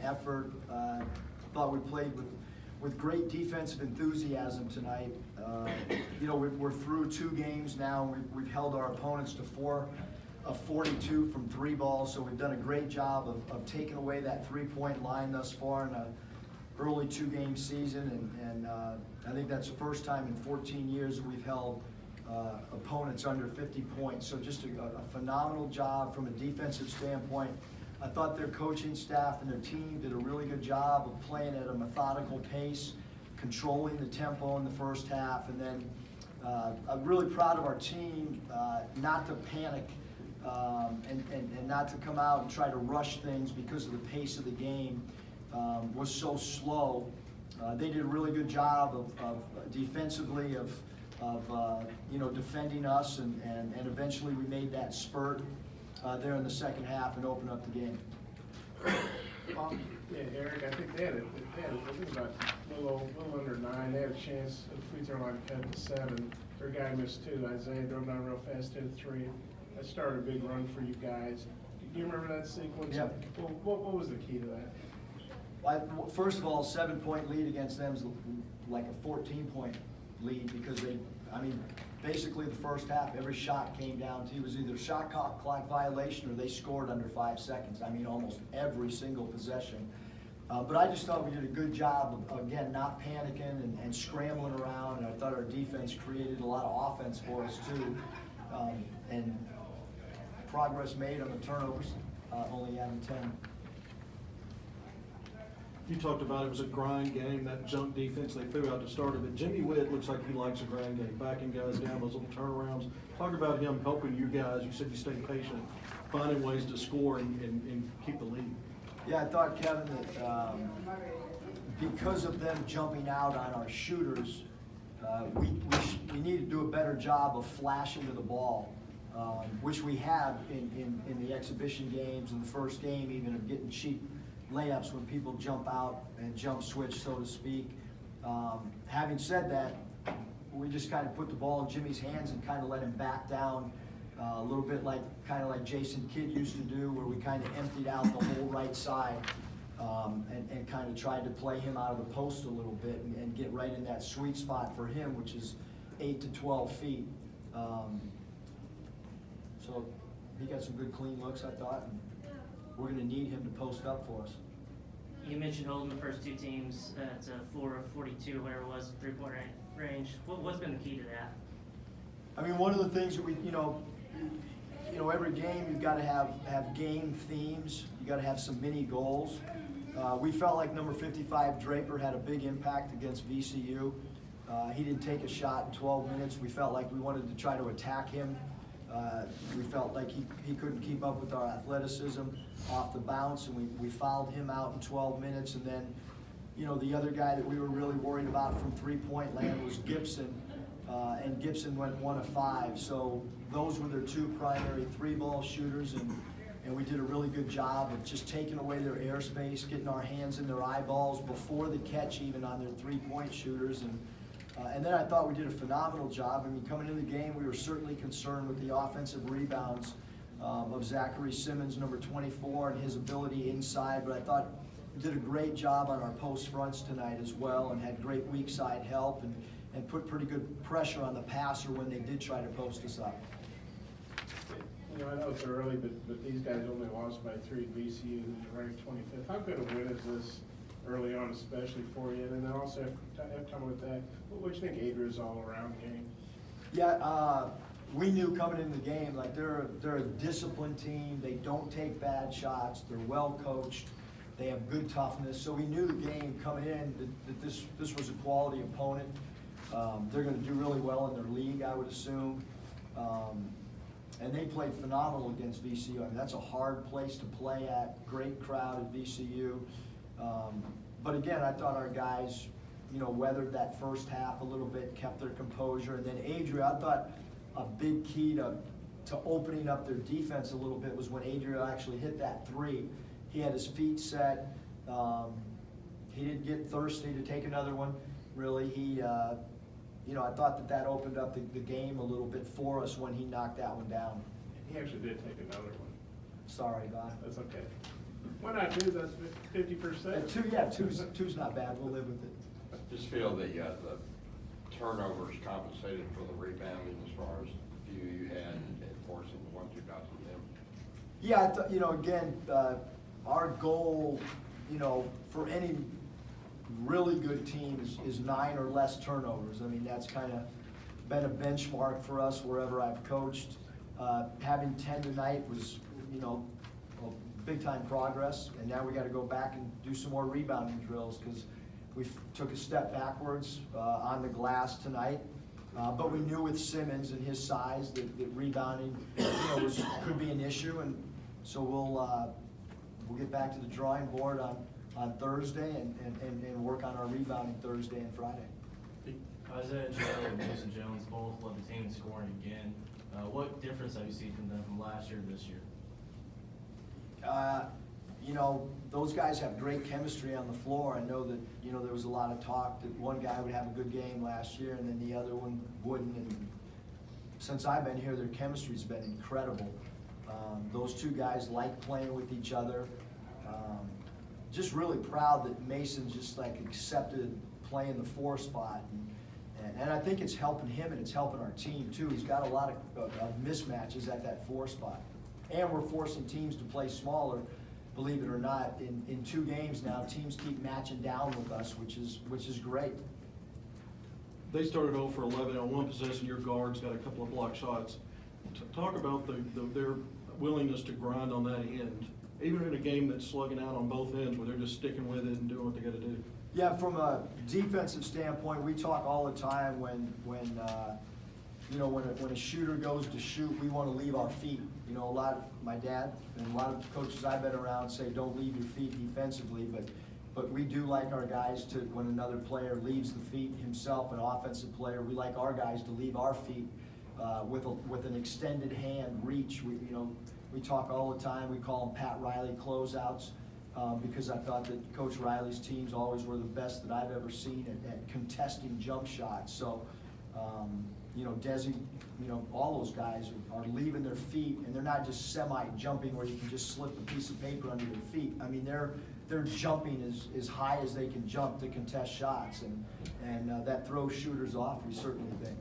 effort. Thought we played with great defensive enthusiasm tonight. We're through 2 games now. We've held our opponents to 4 of 42 from 3 balls, so we've done a great job of taking away that 3-point line thus far in a early 2-game season, and I think that's the first time in 14 years that we've held opponents under 50 points. So just a phenomenal job from a defensive standpoint. I thought their coaching staff and their team did a really good job of playing at a methodical pace, controlling the tempo in the first half, and then I'm really proud of our team not to panic and not to come out and try to rush things because of the pace of the game was so slow. They did a really good job of defensively of defending us, and eventually we made that spurt there in the second half and opened up the game. Yeah, Eric, I think they had about a little under 9. They had a chance at the free throw line to cut to 7. Their guy missed 2. Isaiah drove down real fast, hit a 3. That started a big run for you guys. Do you remember that sequence? Yep. What was the key to that? Well, first of all, 7-point lead against them is like a 14-point lead because basically the first half, every shot came down to, it was either a shot clock violation or they scored under 5 seconds. Almost every single possession. But I just thought we did a good job of, again, not panicking and scrambling around, and I thought our defense created a lot of offense for us too. And progress made on the turnovers, only having 10. You talked about it was a grind game, that junk defense they threw out to start of it. Jimmy Witt looks like he likes a grind game, backing guys down, those little turnarounds. Talk about him helping you guys. You said you stayed patient, finding ways to score and keep the lead. Yeah, I thought, Kevin, that because of them jumping out on our shooters, we need to do a better job of flashing to the ball, which we have in the exhibition games, in the first game even, of getting cheap layups when people jump out and jump switch, so to speak. Having said that, we just kind of put the ball in Jimmy's hands and kind of let him back down a little bit like Jason Kidd used to do, where we kind of emptied out the whole right side and kind of tried to play him out of the post a little bit and get right in that sweet spot for him, which is 8 to 12 feet. So he got some good clean looks, I thought. And we're going to need him to post up for us. You mentioned holding the first 2 teams to 4 of 42, whatever it was, 3-point range. What's been the key to that? One of the things that we, every game you've got to have game themes. You got to have some mini goals. We felt like number 55 Draper had a big impact against VCU. He didn't take a shot in 12 minutes. We felt like we wanted to try to attack him. We felt like he couldn't keep up with our athleticism off the bounce, and we fouled him out in 12 minutes. And then, the other guy that we were really worried about from 3-point land was Gibson, and Gibson went 1 of 5. So those were their 2 primary 3-ball shooters, and we did a really good job of just taking away their airspace, getting our hands in their eyeballs before the catch even on their 3-point shooters. And then I thought we did a phenomenal job. Coming into the game, we were certainly concerned with the offensive rebounds of Zachary Simmons, number 24, and his ability inside. But I thought we did a great job on our post fronts tonight as well, and had great weak side help and put pretty good pressure on the passer when they did try to post us up. I know it's early, but these guys only lost by 3 at VCU, who's ranked 25th. How good a win is this early on, especially for you? And then also, have time with that, what do you think Adria's all-around game? Yeah, we knew coming into the game, like they're a disciplined team. They don't take bad shots. They're well coached. They have good toughness. So we knew the game coming in that this was a quality opponent. They're going to do really well in their league, I would assume. And they played phenomenal against VCU. That's a hard place to play at. Great crowd at VCU. But again, I thought our guys, weathered that first half a little bit, kept their composure. And then Adria, I thought a big key to opening up their defense a little bit was when Adria actually hit that 3. He had his feet set. He didn't get thirsty to take another one, really. I thought that opened up the game a little bit for us when he knocked that one down. He actually did take another one. Sorry, Bob. That's okay. Why not two? That's 50%. Two's not bad, we'll live with it. Just feel the turnovers compensated for the rebounding as far as the few you had and forcing the ones you got from them. Yeah, I thought, again, our goal, for any really good team is 9 or less turnovers. I mean, that's kind of been a benchmark for us wherever I've coached. Having 10 tonight was, big time progress, and now we got to go back and do some more rebounding drills because we took a step backwards on the glass tonight. But we knew with Simmons and his size that rebounding, could be an issue, and so we'll get back to the drawing board on Thursday and work on our rebounding Thursday and Friday. Isaiah Joe and Mason Jones both led the team in scoring again. What difference have you seen from them from last year to this year? Those guys have great chemistry on the floor. I know that, there was a lot of talk that one guy would have a good game last year and then the other one wouldn't. And since I've been here, their chemistry's been incredible. Those two guys like playing with each other. Just really proud that Mason just accepted playing the 4 spot. And I think it's helping him and it's helping our team too. He's got a lot of mismatches at that 4 spot. And we're forcing teams to play smaller, believe it or not. In 2 games now, teams keep matching down with us, which is great. They started 0 for 11 on one possession. Your guards got a couple of block shots. Talk about their willingness to grind on that end, even in a game that's slugging out on both ends, where they're just sticking with it and doing what they got to do. Yeah, from a defensive standpoint, we talk all the time when a shooter goes to shoot, we want to leave our feet. My dad and a lot of coaches I've been around say don't leave your feet defensively, but we do like our guys to, when another player leaves the feet himself, an offensive player, we like our guys to leave our feet with an extended hand reach. We talk all the time, we call them Pat Riley closeouts. Because I thought that Coach Riley's teams always were the best that I've ever seen at contesting jump shots. So, Desi, all those guys are leaving their feet, and they're not just semi-jumping where you can just slip a piece of paper under your feet. I mean, they're jumping as high as they can jump to contest shots, and that throws shooters off, we certainly think.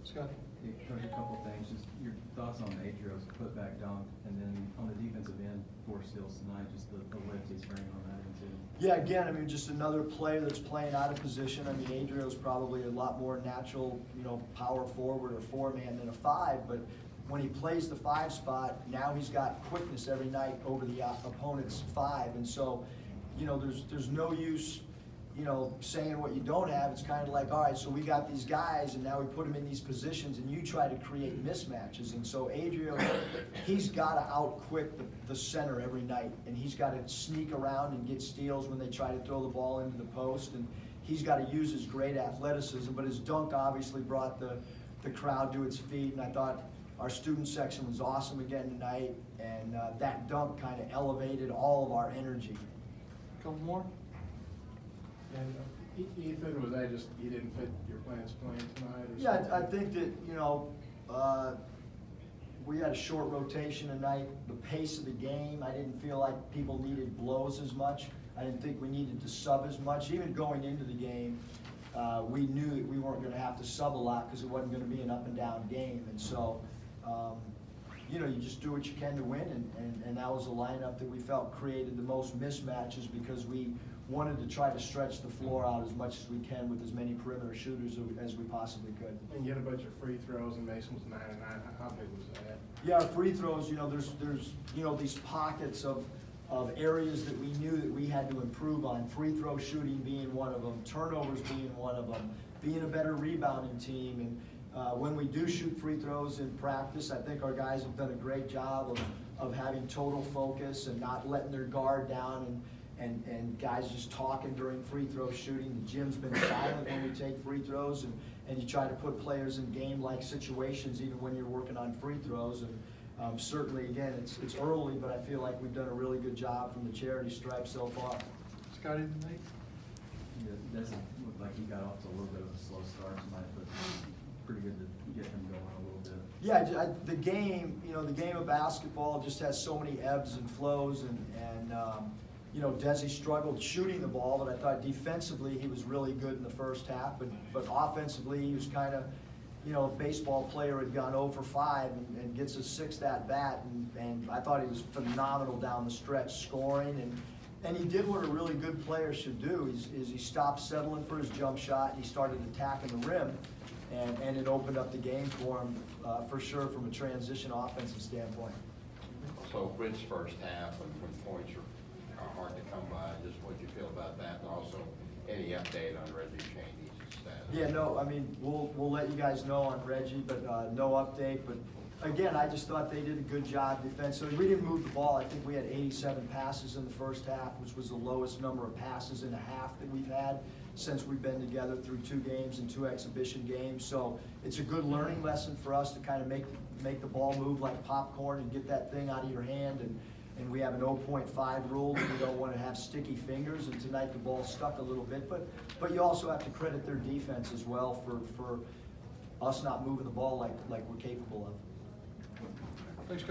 Scott? Hey, Coach, a couple things. Just your thoughts on Adrio's putback dunk, and then on the defensive end, 4 steals tonight, just the lift he's bringing on that end too. Yeah, again, just another player that's playing out of position. Adrio's probably a lot more natural, power forward or 4-man than a 5, but when he plays the 5 spot, now he's got quickness every night over the opponent's 5, and so, there's no use, saying what you don't have. It's kind of like, all right, so we got these guys, and now we put them in these positions, and you try to create mismatches. And so Adrio, he's got to out-quick the center every night, and he's got to sneak around and get steals when they try to throw the ball into the post, and he's got to use his great athleticism. But his dunk obviously brought the crowd to its feet, and I thought our student section was awesome again tonight, and that dunk kind of elevated all of our energy. Couple more? And Ethan, was that just, you didn't fit your plans playing tonight or Yeah, something? I think that, we had a short rotation tonight. The pace of the game, I didn't feel like people needed blows as much. I didn't think we needed to sub as much. Even going into the game, we knew that we weren't going to have to sub a lot because it wasn't going to be an up and down game. And so, you just do what you can to win, and that was a lineup that we felt created the most mismatches because we wanted to try to stretch the floor out as much as we can with as many perimeter shooters as we possibly could. And you had a bunch of free throws, and Mason was 9 and 9. How big was that? Yeah, our free throws, there's these pockets of areas that we knew that we had to improve on. Free throw shooting being one of them, turnovers being one of them, being a better rebounding team. And when we do shoot free throws in practice, I think our guys have done a great job of having total focus and not letting their guard down and guys just talking during free throw shooting. The gym's been silent when we take free throws, and you try to put players in game-like situations even when you're working on free throws. And certainly, again, it's early, but I feel like we've done a really good job from the charity stripe so far. Scotty, tonight? Yeah, it doesn't look like he got off to a little bit of a slow start tonight, but pretty good to get him going a little bit. Yeah, the game, the game of basketball just has so many ebbs and flows, and Desi struggled shooting the ball, but I thought defensively he was really good in the first half, but offensively he was kind of, a baseball player had gone 0 for 5 and gets a 6th at bat, and I thought he was phenomenal down the stretch scoring, and he did what a really good player should do, is he stopped settling for his jump shot, and he started attacking the rim, and it opened up the game for him, for sure, from a transition offensive standpoint. So Whit's first half and when points are hard to come by, just what you feel about that, and also any update on Reggie Chaney's status? Yeah, no, I mean, we'll let you guys know on Reggie, but no update. But again, I just thought they did a good job defensively. We didn't move the ball. I think we had 87 passes in the first half, which was the lowest number of passes in a half that we've had since we've been together through 2 games and 2 exhibition games. So it's a good learning lesson for us to kind of make the ball move like popcorn and get that thing out of your hand. And we have an 0.5 rule that we don't want to have sticky fingers, and tonight the ball stuck a little bit. But you also have to credit their defense as well for us not moving the ball like we're capable of. Thanks,